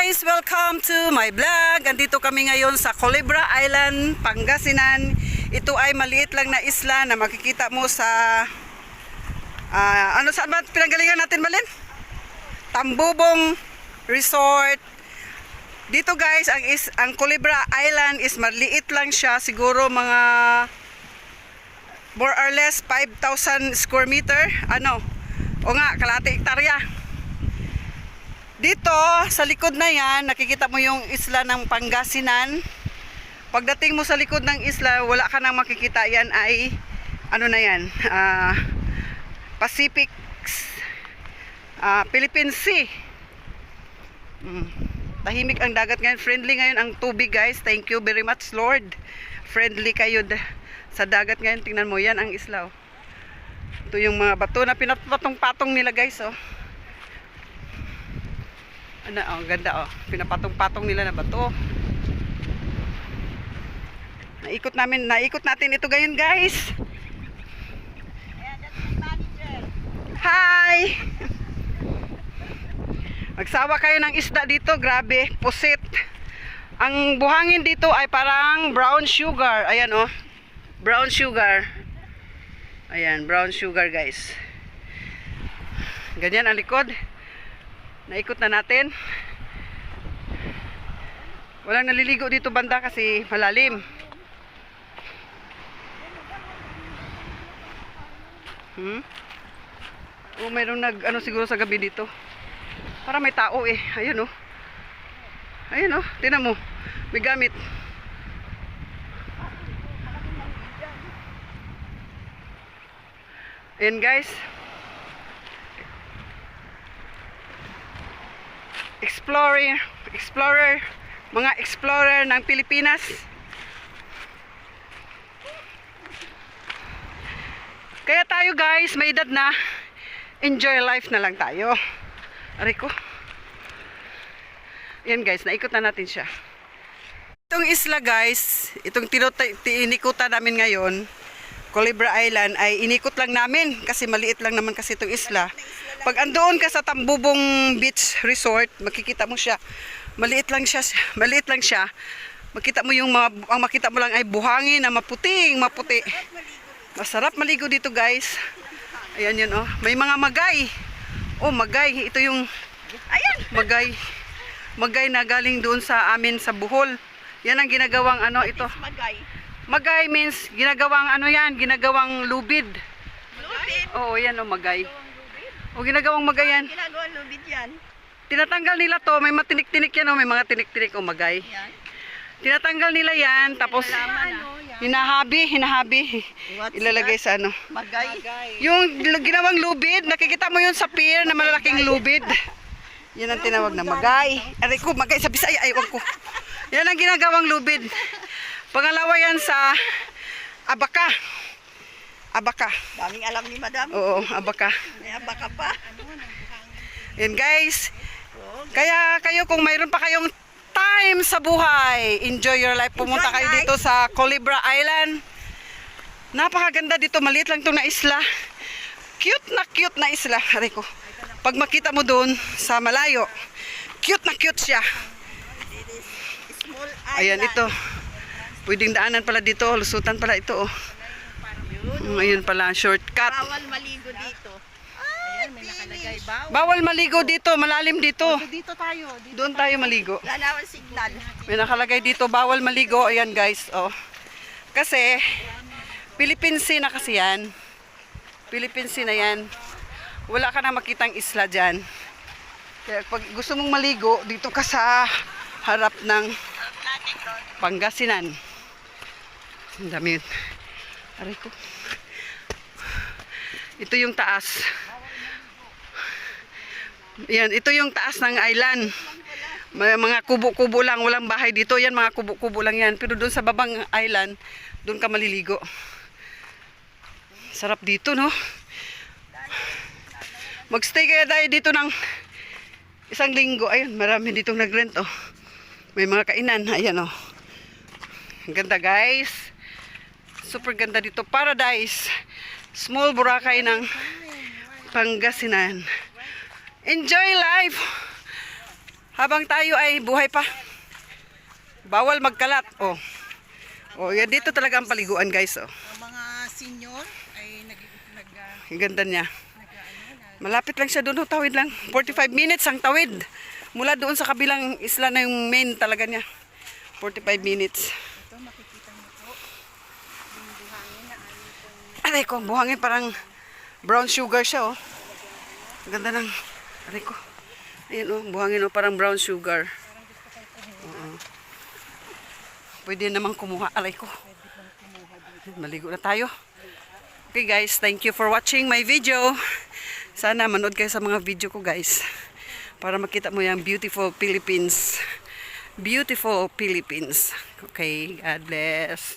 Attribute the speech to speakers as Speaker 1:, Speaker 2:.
Speaker 1: guys! Welcome to my vlog. Andito kami ngayon sa Culebra Island, Pangasinan. Ito ay maliit lang na isla na makikita mo sa saan ba pinanggalingan natin, Malin? Tambubong Resort. Dito guys, ang Culebra Island is maliit lang siya, siguro mga more or less 5,000 square meter. O nga, kalahati hektarya. Dito, sa likod na yan, nakikita mo yung isla ng Pangasinan. Pagdating mo sa likod ng isla, wala ka nang makikita. Yan ay, Pacific, Philippine Sea. Tahimik ang dagat ngayon. Friendly ngayon ang tubig, guys. Thank you very much, Lord. Friendly kayo sa dagat ngayon. Tingnan mo, yan ang isla. Ito yung mga bato na pinapatong-patong nila, guys. Ganda. Pinapatong-patong nila na bato. Naikot natin ito ngayon, guys. Hi! Magsawa kayo ng isda dito, grabe, pusit. Ang buhangin dito ay parang brown sugar. Ayan brown sugar. Ayan, brown sugar, guys. Ganyan ang likod. Naikot na natin. Walang naliligo dito banda kasi malalim. Mayroong siguro sa gabi dito. Para may tao Ayun Ayun tingnan mo. May gamit. Ayan, guys. Mga explorer ng Pilipinas. Kaya tayo, guys, may edad na, enjoy life na lang tayo. Aray ko. Yan, guys, naikot na natin siya. Itong isla, guys, itong tinikutan namin ngayon, Culebra Island, ay inikot lang namin kasi maliit lang naman kasi itong isla. Pag andoon ka sa Tambubong Beach Resort, makikita mo siya. Maliit lang siya. Makita mo ang makita mo lang ay buhangin na maputi. Masarap maligo dito, guys. Ayan yun, May mga magay. Magay. Ito yung magay. Magay na galing doon sa amin sa Bohol. Yan ang ginagawang ito. Magay means ginagawang ginagawang lubid. Lubid? Oo, yan magay. Ginagawang magay yan.
Speaker 2: Ginagawang lubid yan.
Speaker 1: Tinatanggal nila to, may matinik-tinik yan may mga tinik-tinik magay. Yan. Tinatanggal nila yan, tapos hinahabi. Ilalagay sa
Speaker 2: Magay.
Speaker 1: Yung ginawang lubid, nakikita mo yun sa pier na malalaking lubid. Yan ang tinawag na magay. Aray ko, magay sa Bisaya, aywan ko. Yan ang ginagawang lubid. Pangalawa yan sa abaka.
Speaker 2: Daming alam ni Madam.
Speaker 1: Oo, abaka.
Speaker 2: May abaka pa.
Speaker 1: Yan, guys. Kaya kayo, kung mayroon pa kayong time sa buhay, enjoy your life. Pumunta kayo dito sa Culebra Island. Napakaganda dito. Maliit lang itong na isla. Cute na isla. Aray ko. Pag makita mo doon sa malayo, cute siya. Ayan, ito. Pwedeng daanan pala dito. Lusutan pala ito. Ayun pala, shortcut.
Speaker 2: Bawal maligo dito. Ayan, may nakalagay.
Speaker 1: Bawal maligo dito, malalim dito.
Speaker 2: Dito tayo.
Speaker 1: Doon tayo maligo.
Speaker 2: Lalawan signal.
Speaker 1: May nakalagay dito, bawal maligo. Ayan, guys, Kasi, Philippine Sea na kasi yan. Philippine Sea na yan. Wala ka na makitang isla dyan. Kaya pag gusto mong maligo, dito ka sa harap ng Pangasinan. Ang dami yun. Aray ko. Ito yung taas. Yan, ito yung taas ng island. Mga kubo-kubo lang, walang bahay dito. Yan, mga kubo-kubo lang yan. Pero doon sa babang island, doon ka maliligo. Sarap dito, no? Magstay kaya tayo dito ng isang linggo. Ayun, marami ditong nag-rent, May mga kainan. Ayan, Ang ganda, guys. Super ganda dito. Paradise. Small Boracay ng Pangasinan. Enjoy life. Habang tayo ay buhay pa. Bawal magkalat. Oh. Oh, yan dito talaga ang paliguan, guys. Oh.
Speaker 2: Ang mga senior ay
Speaker 1: Ang ganda niya. Malapit lang siya doon, oh, tawid lang. 45 minutes ang tawid. Mula doon sa kabilang isla na yung main talaga niya. 45 minutes.
Speaker 2: ito makikita mo po. Yung buhangin na ano
Speaker 1: Aray ko, buhangin parang brown sugar siya, oh. Ang ganda ng, aray ko. Ayan, oh, buhangin, oh, parang brown sugar. Oo. Pwede namang kumuha, aray ko. Maligo na tayo. Okay guys, thank you for watching my video. Sana manood kayo sa mga video ko, guys. Para makita mo yung beautiful Philippines. Beautiful Philippines. Okay, God bless.